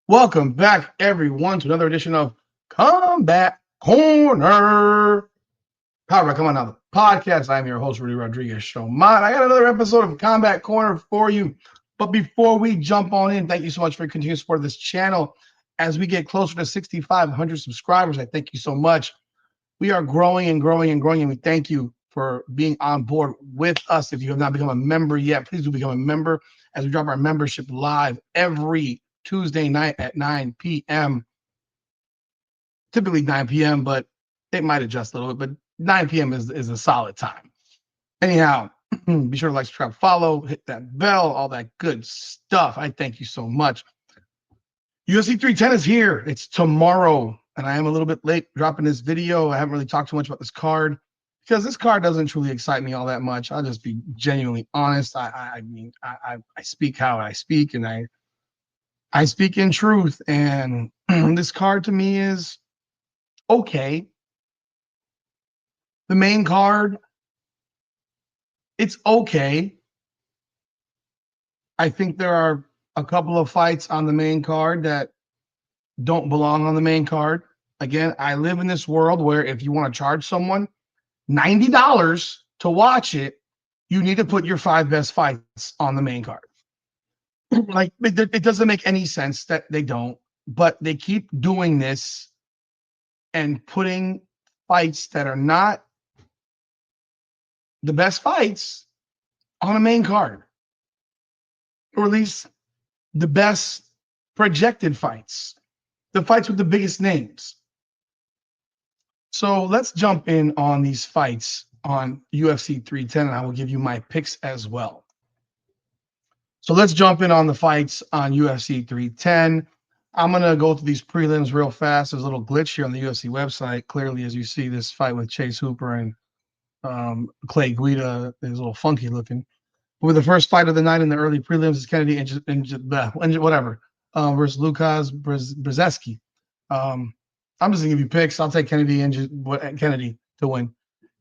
Welcome back, everyone, to another edition of Combat Corner. Power by Come On Now, the podcast. I'm your host, Rudy Rodriguez Showman. I got another episode of Combat Corner for you. But before we jump on in, thank you so much for your continued support of this channel. As we get closer to 6,500 subscribers, I thank you so much. We are growing and growing and growing, and we thank you for being on board with us. If you have not become a member yet, please do become a member as we drop our membership live every Tuesday night at 9 p.m. Typically 9 p.m., but it might adjust a little bit, but 9 p.m. is a solid time. Anyhow, be sure to like, subscribe, follow, hit that bell, all that good stuff. I thank you so much. UFC 310 is here. It's tomorrow, and I am a little bit late dropping this video. I haven't really talked too much about this card because this card doesn't truly excite me all that much. I'll just be genuinely honest. I speak how I speak, and I speak in truth, and this card to me is okay. The main card, it's okay. I think there are a couple of fights on the main card that don't belong on the main card. Again, I live in this world where if you want to charge someone $90 to watch it, you need to put your 5 best fights on the main card. Like, it doesn't make any sense that they don't, but they keep doing this and putting fights that are not the best fights on a main card, or at least the best projected fights, the fights with the biggest names. So let's jump in on these fights on UFC 310, and I will give you my picks as well. So let's jump in on the fights on UFC 310. I'm going to go through these prelims real fast. There's a little glitch here on the UFC website. Clearly, as you see, this fight with Chase Hooper and Clay Guida is a little funky looking. With the first fight of the night in the early prelims is Kennedy versus Lukas Brzezinski. I'm just going to give you picks. I'll take Kennedy to win.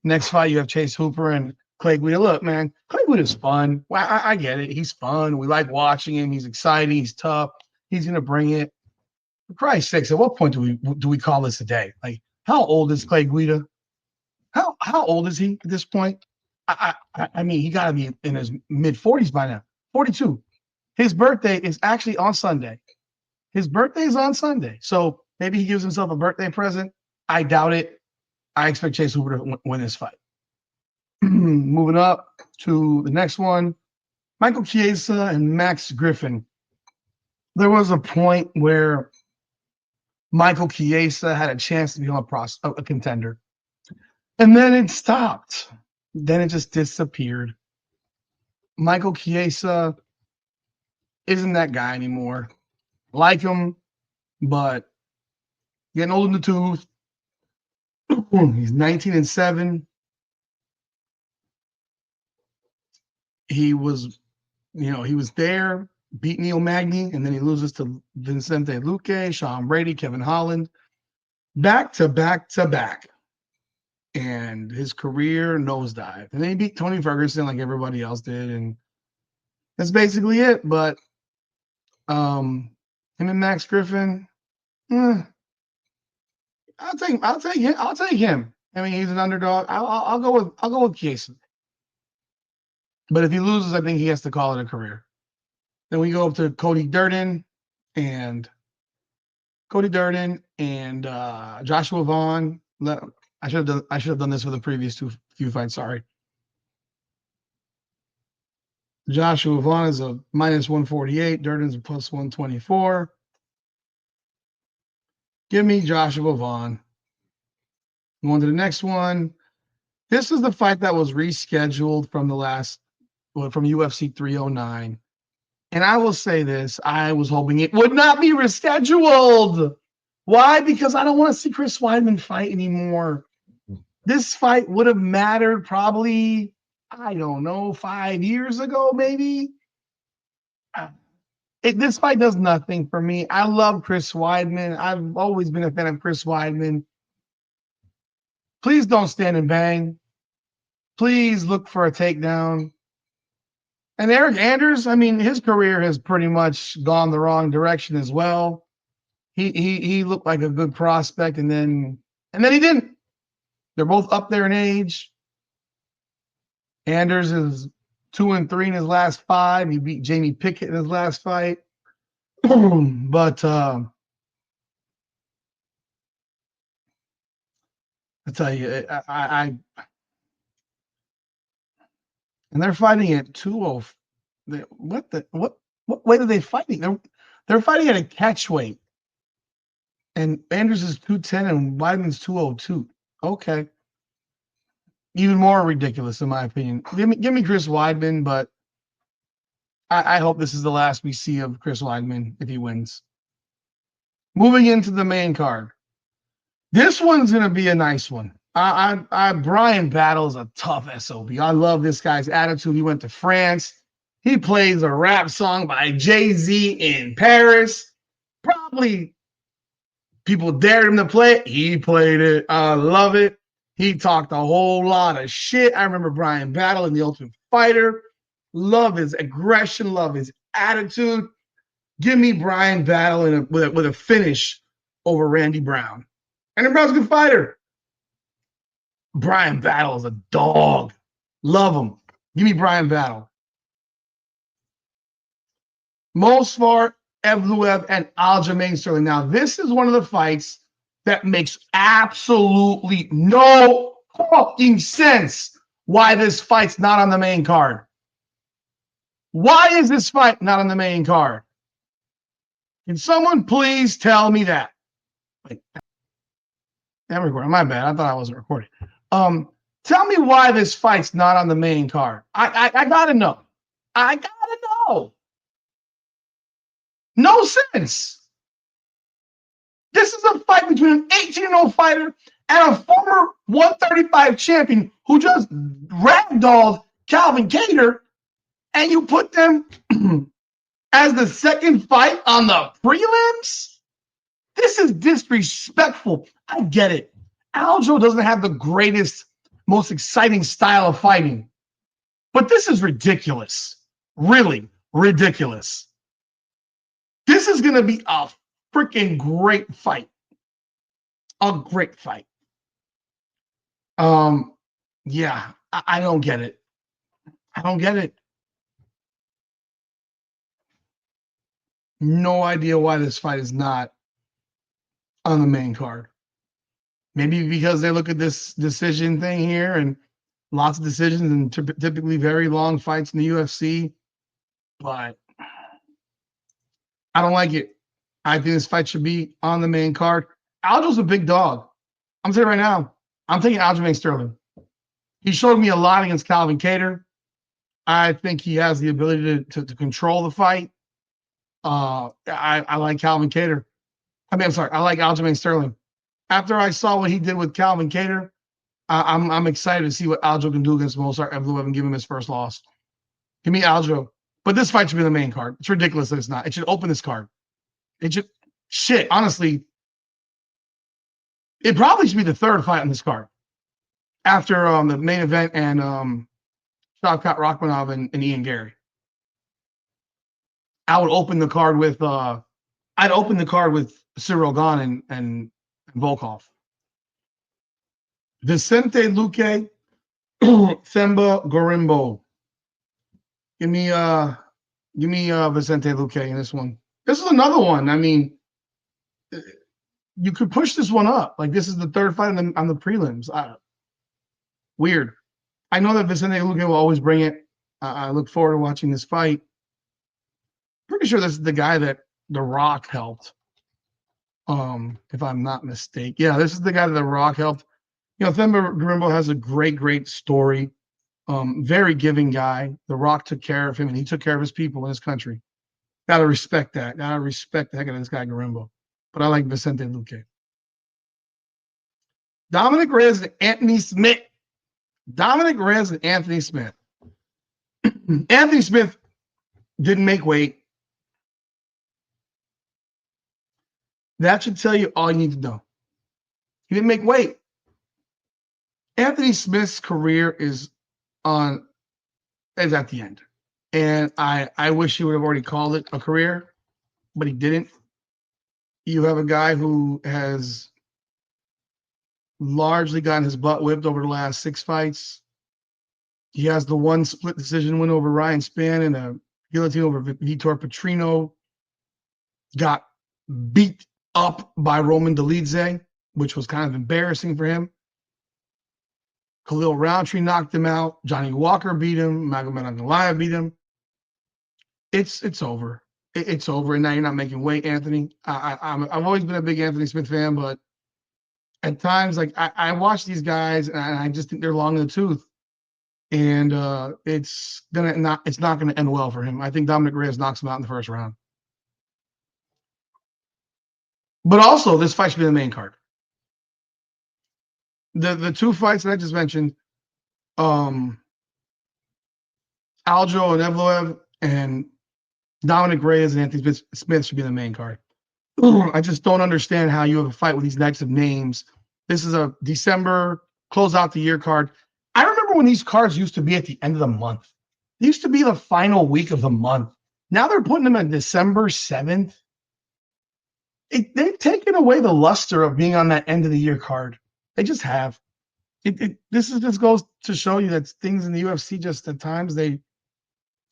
Next fight, you have Chase Hooper and Clay Guida. Look, man, Clay Guida's fun. Well, I get it. He's fun. We like watching him. He's exciting. He's tough. He's going to bring it. For Christ's sakes, at what point do we call this a day? Like, how old is Clay Guida? How old is he at this point? I mean, he got to be in his mid-40s by now. 42. His birthday is actually on Sunday. His birthday is on Sunday. So maybe he gives himself a birthday present. I doubt it. I expect Chase Hooper to win this fight. Moving up to the next one, Michael Chiesa and Max Griffin. There was a point where Michael Chiesa had a chance to become a contender. And then it stopped. Then it just disappeared. Michael Chiesa isn't that guy anymore. Like him, but getting old in the tooth. He's 19-7. He was there, beat Neil Magny, and then he loses to Vicente Luque, Sean Brady, Kevin Holland, back to back to back. And his career nosedived. And then he beat Tony Ferguson like everybody else did, and that's basically it. But him and Max Griffin, I'll take him. I mean, he's an underdog. I'll go with Chiesa. But if he loses, I think he has to call it a career. Then we go up to Cody Durden and Joshua Vaughn. I should have done this for the previous few fights. Sorry. Joshua Vaughn is a -148. Durden's a +124. Give me Joshua Vaughn. Going to the next one. This is the fight that was rescheduled from UFC 309. And I will say this, I was hoping it would not be rescheduled. Why? Because I don't want to see Chris Weidman fight anymore. This fight would have mattered probably, I don't know, 5 years ago, maybe. This fight does nothing for me. I love Chris Weidman. I've always been a fan of Chris Weidman. Please don't stand and bang. Please look for a takedown. And Eric Anders, I mean, his career has pretty much gone the wrong direction as well. He looked like a good prospect, and then he didn't. They're both up there in age. Anders is 2-3 in his last 5. He beat Jamie Pickett in his last fight. But I tell you, I and they're fighting at 205. What weight are they fighting? They're fighting at a catch weight. And Anders is 210 and Weidman's 202. Okay. Even more ridiculous, in my opinion. Give me Chris Weidman, but I hope this is the last we see of Chris Weidman if he wins. Moving into the main card. This one's going to be a nice one. Brian Battle is a tough SOB. I love this guy's attitude. He went to France. He plays a rap song by Jay-Z in Paris. Probably people dared him to play it. He played it. I love it. He talked a whole lot of shit. I remember Brian Battle in The Ultimate Fighter. Love his aggression. Love his attitude. Give me Brian Battle with a finish over Randy Brown. And Brown's a good fighter. Brian Battle is a dog. Love him. Give me Brian Battle. Movsar Evloev and Aljamain Sterling. Now, this is one of the fights that makes absolutely no fucking sense why this fight's not on the main card. Why is this fight not on the main card? Can someone please tell me that? Wait, I'm recording. My bad. I thought I wasn't recording. Tell me why this fight's not on the main card. I gotta know. I gotta know. No sense. This is a fight between an 18-year-old fighter and a former 135 champion who just ragdolled Calvin Kattar, and you put them as the second fight on the prelims? This is disrespectful. I get it. Aljo doesn't have the greatest, most exciting style of fighting, but this is ridiculous. Really ridiculous. This is going to be a freaking great fight. A great fight. Yeah, I don't get it. I don't get it. No idea why this fight is not on the main card. Maybe because they look at this decision thing here and lots of decisions and typically very long fights in the UFC. But I don't like it. I think this fight should be on the main card. Aljo's a big dog. I'm saying right now, I'm taking Aljamain Sterling. He showed me a lot against Calvin Kattar. I think he has the ability to control the fight. I like Calvin Kattar. I like Aljamain Sterling. After I saw what he did with Calvin Kattar, I'm excited to see what Aljo can do against Movsar Evloev and give him his first loss. Give me Aljo. But this fight should be the main card. It's ridiculous that it's not. It should open this card. It should, honestly, it probably should be the third fight on this card after the main event and Shavkat Rakhmonov and Ian Garry. I would open the card with Cyril Gane and Volkov. Vicente Luque, Themba Gorimbo. Give me Vicente Luque in this one. This is another one. I mean, you could push this one up. Like, this is the third fight on the prelims. Weird. I know that Vicente Luque will always bring it. I look forward to watching this fight. Pretty sure this is the guy that The Rock helped. If I'm not mistaken. Yeah, this is the guy that The Rock helped. You know, Themba Gorimbo has a great story. Very giving guy. The Rock took care of him, and he took care of his people in his country. Gotta respect that. Gotta respect the heck out of this guy, Gorimbo. But I like Vicente Luque. Dominic Reyes and Anthony Smith. Dominic Reyes and Anthony Smith. Anthony Smith didn't make weight. That should tell you all you need to know. He didn't make weight. Anthony Smith's career is at the end. And I wish he would have already called it a career, but he didn't. You have a guy who has largely gotten his butt whipped over the last 6 fights. He has the one split decision win over Ryan Spann and a guillotine over Vitor Petrino. Got beat up by Roman Dolidze, which was kind of embarrassing for him. Khalil Roundtree knocked him out. Johnny Walker beat him. Magomed Ankalaev beat him. It's over. It's over, and now you're not making weight, Anthony. I've always been a big Anthony Smith fan, but at times, like I watch these guys, and I just think they're long in the tooth, and it's not gonna end well for him. I think Dominic Reyes knocks him out in the first round. But also, this fight should be the main card. The 2 fights that I just mentioned, Aljo and Evloev and Dominic Reyes and Anthony Smith should be the main card. I just don't understand how you have a fight with these types of names. This is a December close out the year card. I remember when these cards used to be at the end of the month. It used to be the final week of the month. Now they're putting them on December 7th. They've taken away the luster of being on that end of the year card. They just have. This just goes to show you that things in the UFC just at times I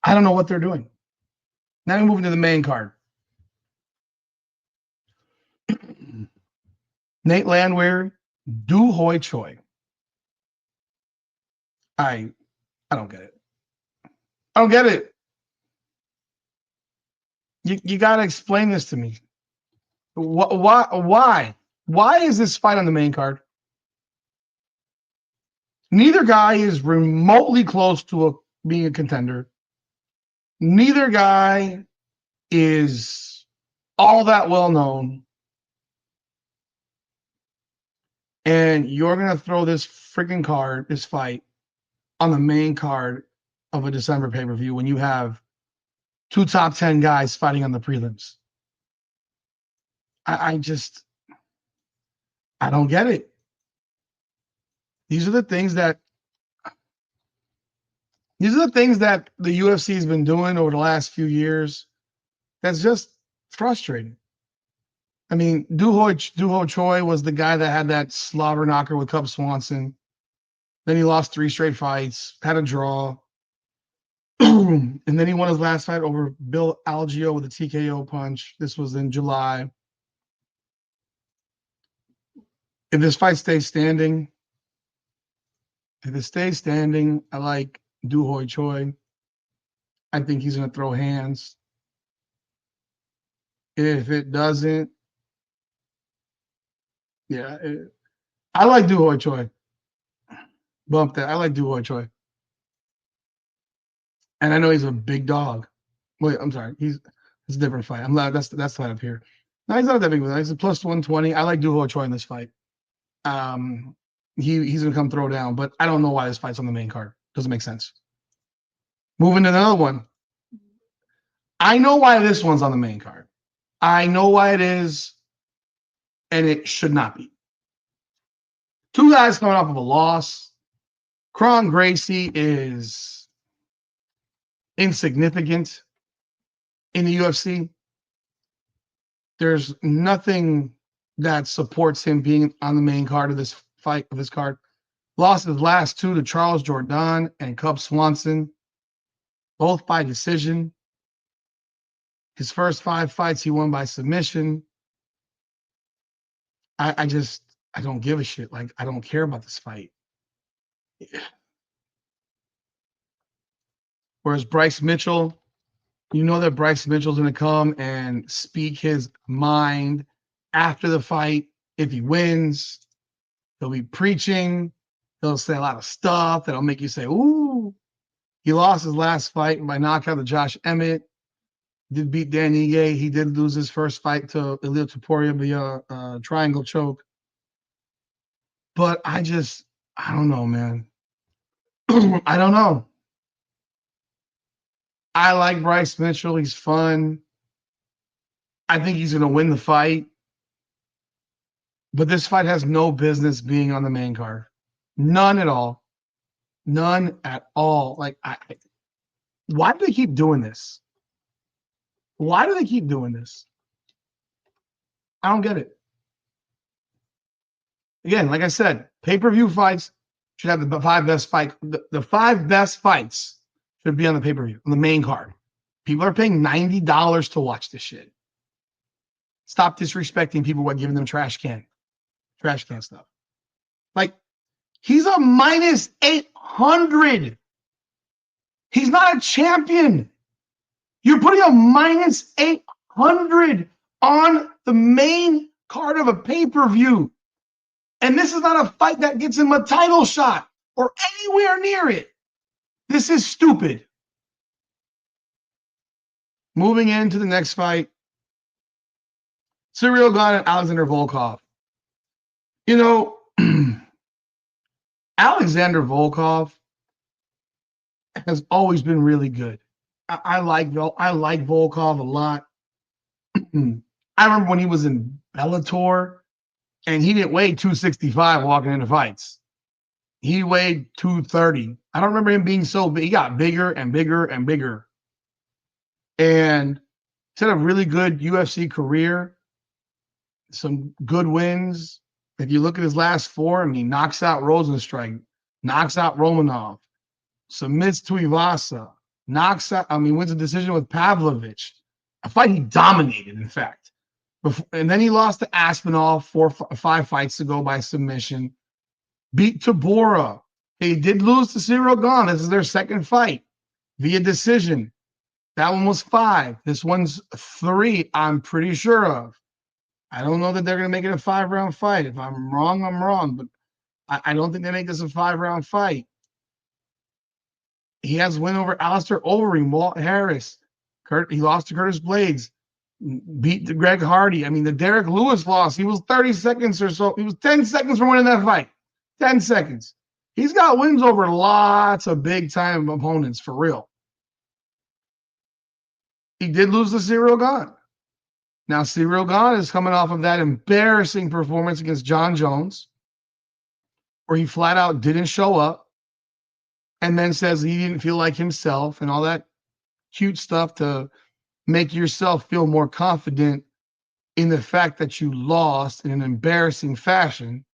don't know what they're doing. Now we're moving to the main card. Nate Landwehr, Du Hoi Choi. I don't get it. I don't get it. You got to explain this to me. Why? Why is this fight on the main card? Neither guy is remotely close to being a contender. Neither guy is all that well known. And you're going to throw this freaking card, this fight, on the main card of a December pay-per-view when you have 2 top 10 guys fighting on the prelims. I don't get it. These are the things that the UFC has been doing over the last few years. That's just frustrating. I mean, Du Ho Choi was the guy that had that slobber knocker with Cub Swanson. Then he lost 3 straight fights, had a draw. And then he won his last fight over Bill Algeo with a TKO punch. This was in July. If this fight stays standing, I like Du Hoi Choi. I think he's going to throw hands. If it doesn't, I like Du Hoi Choi. Bump that. I like Du Hoi Choi. And I know he's a big dog. Wait, I'm sorry. It's a different fight. That's the fight up here. No, he's not that big. He's a plus 120. I like Du Hoi Choi in this fight. He's gonna come throw down, but I don't know why this fight's on the main card. Doesn't make sense. Moving to another one. I know why this one's on the main card. I know why it is, and it should not be. 2 guys coming off of a loss. Kron Gracie is insignificant in the UFC. There's nothing that supports him being on the main card of this fight, of this card. Lost his last 2 to Charles Jourdain and Cub Swanson, both by decision. His first 5 fights he won by submission. I don't give a shit. Like, I don't care about this fight. Whereas Bryce Mitchell, you know that Bryce Mitchell's going to come and speak his mind after the fight. If he wins, he'll be preaching. He'll say a lot of stuff that'll make you say, ooh. He lost his last fight by knockout to Josh Emmett. Did beat Dan Ige. He did lose his first fight to Ilia Topuria via triangle choke. But I don't know, man. I don't know. I like Bryce Mitchell. He's fun. I think he's going to win the fight. But this fight has no business being on the main card. None at all. None at all. Like, why do they keep doing this? Why do they keep doing this? I don't get it. Again, like I said, pay-per-view fights should have the five best fights. The five best fights should be on the pay-per-view, on the main card. People are paying $90 to watch this shit. Stop disrespecting people by giving them trash can stuff. Like, he's a minus 800. He's not a champion. You're putting a minus 800 on the main card of a pay-per-view. And this is not a fight that gets him a title shot or anywhere near it. This is stupid. Moving into the next fight, Ciryl Gane and Alexander Volkov. You know, Alexander Volkov has always been really good. I like Volkov a lot. I remember when he was in Bellator, and he didn't weigh 265 walking into fights. He weighed 230. I don't remember him being so big. He got bigger and bigger and bigger. And he's had a really good UFC career, some good wins. If you look at his last four, I mean, knocks out Rosenstrike, knocks out Romanov, submits Tuivasa, wins a decision with Pavlovich. A fight he dominated, in fact. And then he lost to Aspinall 5 fights ago by submission. Beat Tabora. He did lose to Ciryl Gane. This is their second fight via decision. That one was 5. This one's 3, I'm pretty sure of. I don't know that they're going to make it a 5-round fight. If I'm wrong, I'm wrong. But I don't think they make this a 5-round fight. He has win over Alistair Overeem, Walt Harris. He lost to Curtis Blades. Beat Greg Hardy. I mean, the Derek Lewis loss, he was 30 seconds or so. He was 10 seconds from winning that fight. 10 seconds. He's got wins over lots of big-time opponents, for real. He did lose to Ciryl Gane. Now, Ciryl Gane is coming off of that embarrassing performance against John Jones, where he flat out didn't show up and then says he didn't feel like himself and all that cute stuff to make yourself feel more confident in the fact that you lost in an embarrassing fashion.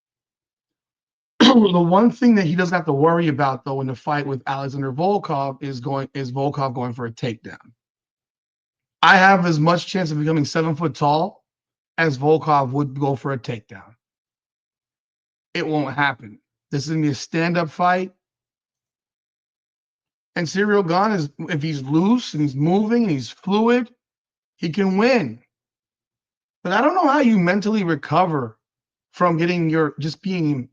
The one thing that he doesn't have to worry about, though, in the fight with Alexander Volkov is Volkov going for a takedown. I have as much chance of becoming 7 foot tall as Volkov would go for a takedown. It won't happen. This is going to be a stand-up fight. And Ciryl Gane is, if he's loose and he's moving and he's fluid, he can win. But I don't know how you mentally recover from just being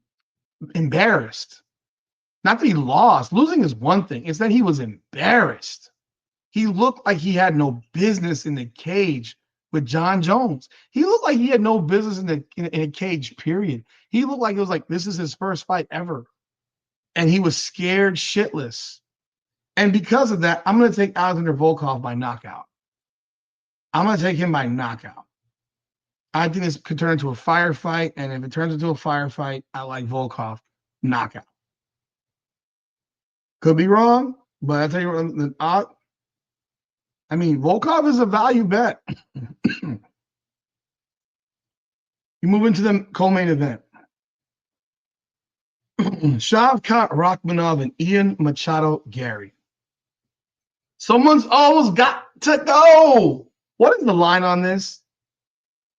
embarrassed. Not that he lost. Losing is one thing. It's that he was embarrassed. He looked like he had no business in the cage with John Jones. He looked like he had no business in a cage, period. He looked like it was like this is his first fight ever. And he was scared shitless. And because of that, I'm going to take Alexander Volkov by knockout. I'm going to take him by knockout. I think this could turn into a firefight, and if it turns into a firefight, I like Volkov knockout. Could be wrong, but I tell you what, Volkov is a value bet. You move into the co-main event. Shavkat Rakhmonov and Ian Machado Garry. Someone's always got to go. What is the line on this?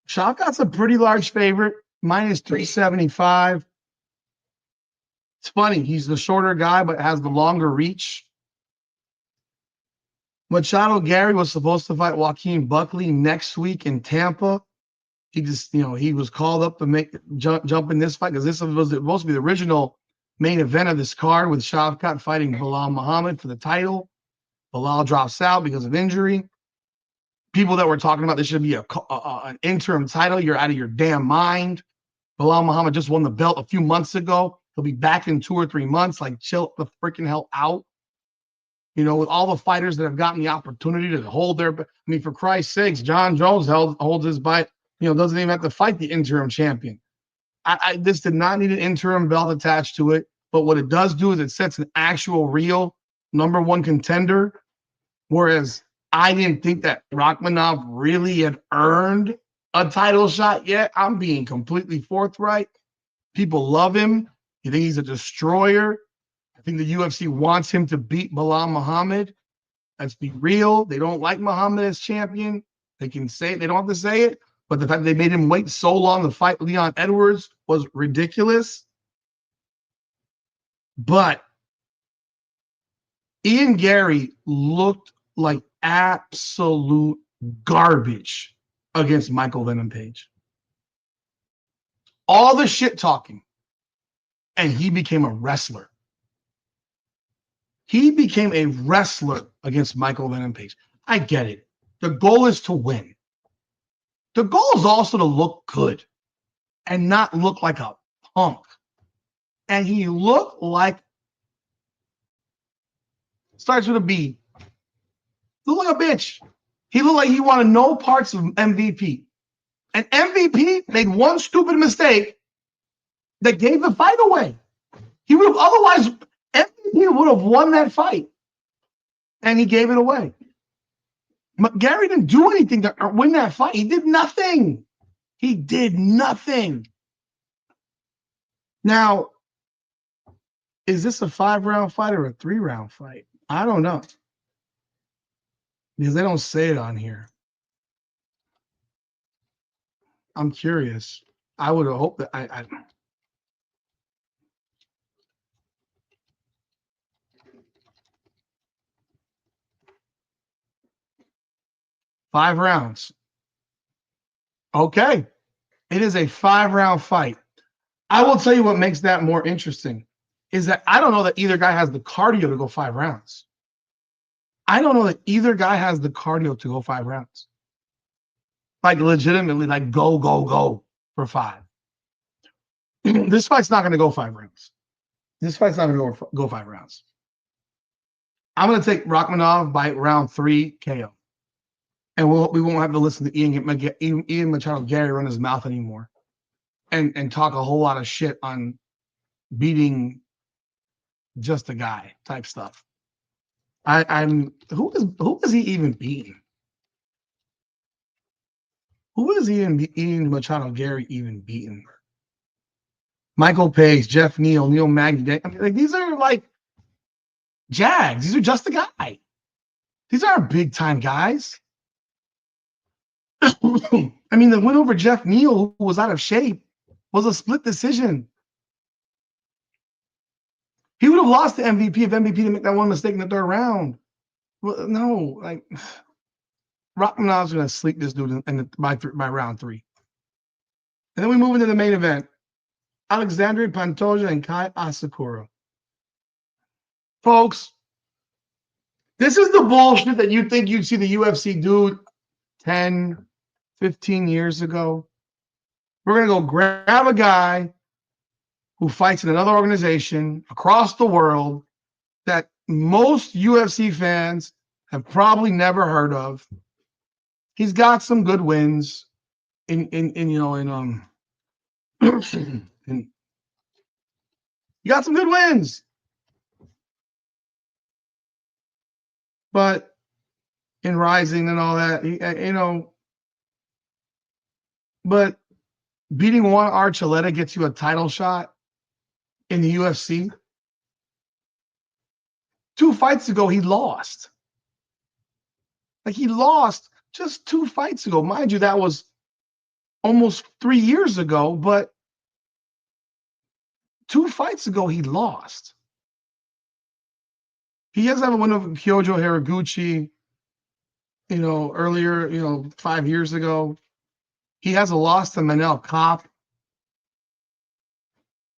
Shavkat's a pretty large favorite, minus 375. It's funny. He's the shorter guy, but has the longer reach. Machado Garry was supposed to fight Joaquin Buckley next week in Tampa. He just, he was called up to jump in this fight because this was supposed to be the original main event of this card with Shavkat fighting Bilal Muhammad for the title. Bilal drops out because of injury. People that were talking about this should be an interim title, you're out of your damn mind. Bilal Muhammad just won the belt a few months ago. He'll be back in 2 or 3 months. Like, chill the freaking hell out. With all the fighters that have gotten the opportunity to hold for Christ's sakes, John Jones holds his bite, doesn't even have to fight the interim champion. This did not need an interim belt attached to it, but what it does do is it sets an actual real #1 contender, whereas I didn't think that Rakhmonov really had earned a title shot yet. I'm being completely forthright. People love him. You think he's a destroyer? I think the UFC wants him to beat Bilal Muhammad. Let's be real. They don't like Muhammad as champion. They can say it. They don't have to say it. But the fact they made him wait so long to fight Leon Edwards was ridiculous. But Ian Garry looked like absolute garbage against Michael Venom Page. All the shit talking. And he became a wrestler. He became a wrestler against Michael Venom Page. I get it. The goal is to win. The goal is also to look good and not look like a punk. And he looked like, starts with a B. Looked like a bitch. He looked like he wanted no parts of MVP. And MVP made one stupid mistake that gave the fight away. He would have otherwise, MVP would have won that fight. And he gave it away. But Garry didn't do anything to win that fight. He did nothing. He did nothing. Now, is this a 5-round fight or a 3-round fight? I don't know. Because they don't say it on here. I'm curious. I would have hoped that I 5 rounds. Okay. It is a 5-round fight. I will tell you what makes that more interesting is that I don't know that either guy has the cardio to go 5 rounds. I don't know that either guy has the cardio to go 5 rounds. Like legitimately, like go for 5. This fight's not going to go 5 rounds. This fight's not going to go 5 rounds. I'm going to take Rakhmonov by round 3 KO. And we won't have to listen to Ian Machado Garry run his mouth anymore and talk a whole lot of shit on beating just a guy type stuff. Who is he even beating? Who is Ian Machado Garry even beating? Michael Page, Jeff Neal, Neil Magny. I mean, like, these are like Jags. These are just a guy. These aren't big time guys. I mean, the win over Jeff Neal, who was out of shape, was a split decision. He would have lost to MVP if MVP didn't make that one mistake in the 3rd round. Well, no, like Rakhmonov's going to sleep this dude by round 3. And then we move into the main event. Alexandre Pantoja and Kai Asakura. Folks, this is the bullshit that you think you'd see the UFC do 10, 15 years ago. We're going to go grab a guy who fights in another organization across the world that most UFC fans have probably never heard of. He's got some good wins in he got some good wins. But in Rising and all that, but beating Juan Archuleta gets you a title shot in the UFC. 2 fights ago, he lost. Like, he lost just 2 fights ago. Mind you, that was almost 3 years ago, but 2 fights ago, he lost. He has a win over Kyojo Haraguchi, earlier, 5 years ago. He has a loss to Manel Kopp.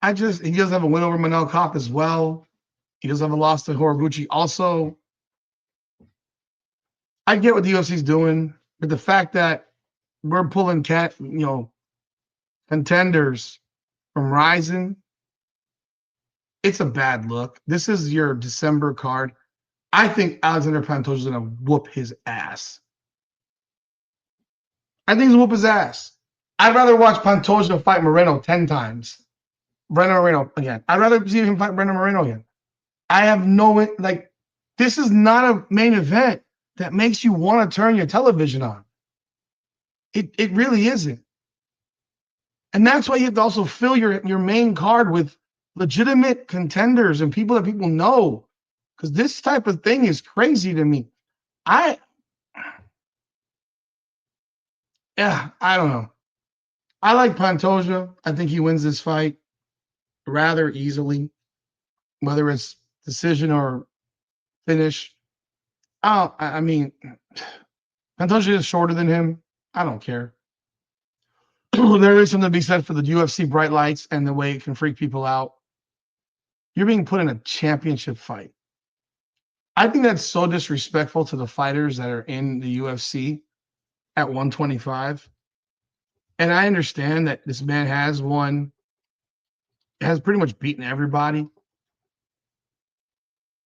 He does have a win over Manel Kopp as well. He does have a loss to Haraguchi also. I get what the UFC's doing, but the fact that we're pulling contenders from Rising, it's a bad look. This is your December card. I think Alexandre Pantoja is going to whoop his ass. I think he's going to whoop his ass. I'd rather watch Pantoja fight Moreno 10 times. Brandon Moreno again. I'd rather see him fight Brandon Moreno again. I have this is not a main event that makes you want to turn your television on. It really isn't. And that's why you have to also fill your main card with legitimate contenders and people that people know. Because this type of thing is crazy to me. I don't know. I like Pantoja. I think he wins this fight rather easily, whether it's decision or finish. I mean, Pantoja is shorter than him. I don't care. There is something to be said for the UFC bright lights and the way it can freak people out. You're being put in a championship fight. I think that's so disrespectful to the fighters that are in the UFC at 125. And I understand that this man has pretty much beaten everybody.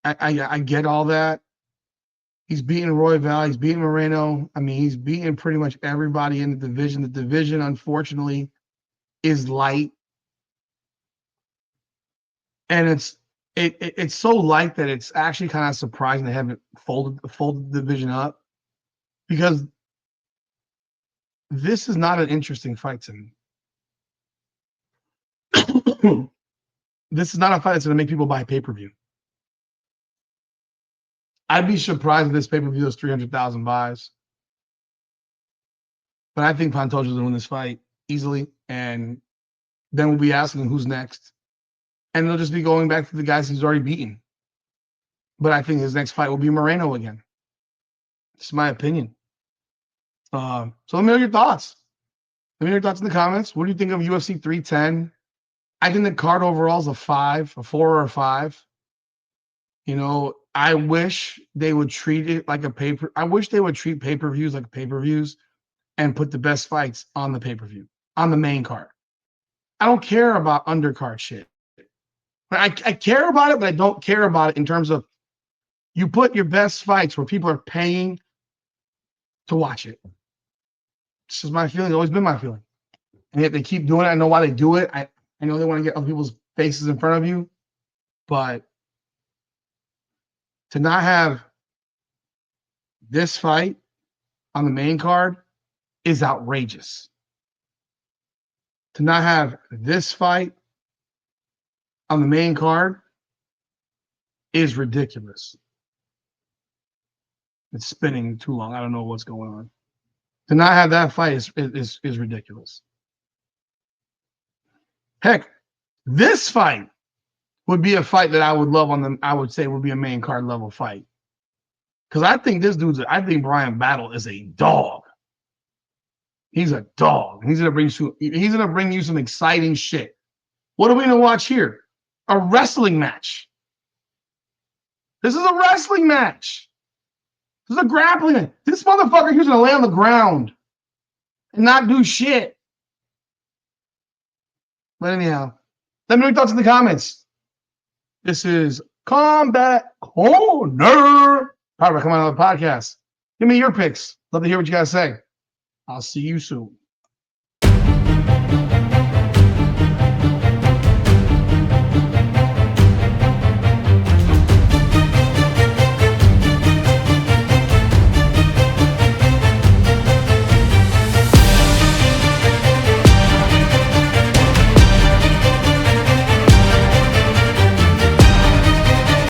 I get all that. He's beaten Roy Val. He's beaten Moreno. I mean, he's beaten pretty much everybody in the division. The division, unfortunately, is light. And it's so light that it's actually kind of surprising they haven't folded the division up, because this is not an interesting fight to me. This is not a fight that's going to make people buy pay-per-view. I'd be surprised if this pay-per-view is 300,000 buys. But I think Pantoja's going to win this fight easily, and then we'll be asking who's next. And they'll just be going back to the guys he's already beaten. But I think his next fight will be Moreno again. It's my opinion. So let me know your thoughts. Let me know your thoughts in the comments. What do you think of UFC 310? I think the card overall is a 4 or a 5. You know, I wish they would treat it like I wish they would treat pay-per-views like pay-per-views and put the best fights on the pay-per-view, on the main card. I don't care about undercard shit. I care about it, but I don't care about it in terms of you put your best fights where people are paying to watch it. This is my feeling. It's always been my feeling. And yet they keep doing it. I know why they do it. I know they want to get other people's faces in front of you, but to not have this fight on the main card is outrageous. To not have this fight on the main card is ridiculous. It's spinning too long. I don't know what's going on. To not have that fight is ridiculous. Heck, this fight would be a fight that I would love I would say would be a main card level fight. Because I think I think Brian Battle is a dog. He's a dog. He's gonna bring you some exciting shit. What are we gonna watch here? A wrestling match. This is a wrestling match. This is a grappling match. This motherfucker here's gonna lay on the ground and not do shit. But anyhow, let me know your thoughts in the comments. This is Combat Corner. Powered by Come On the Podcast. Give me your picks. Love to hear what you guys say. I'll see you soon.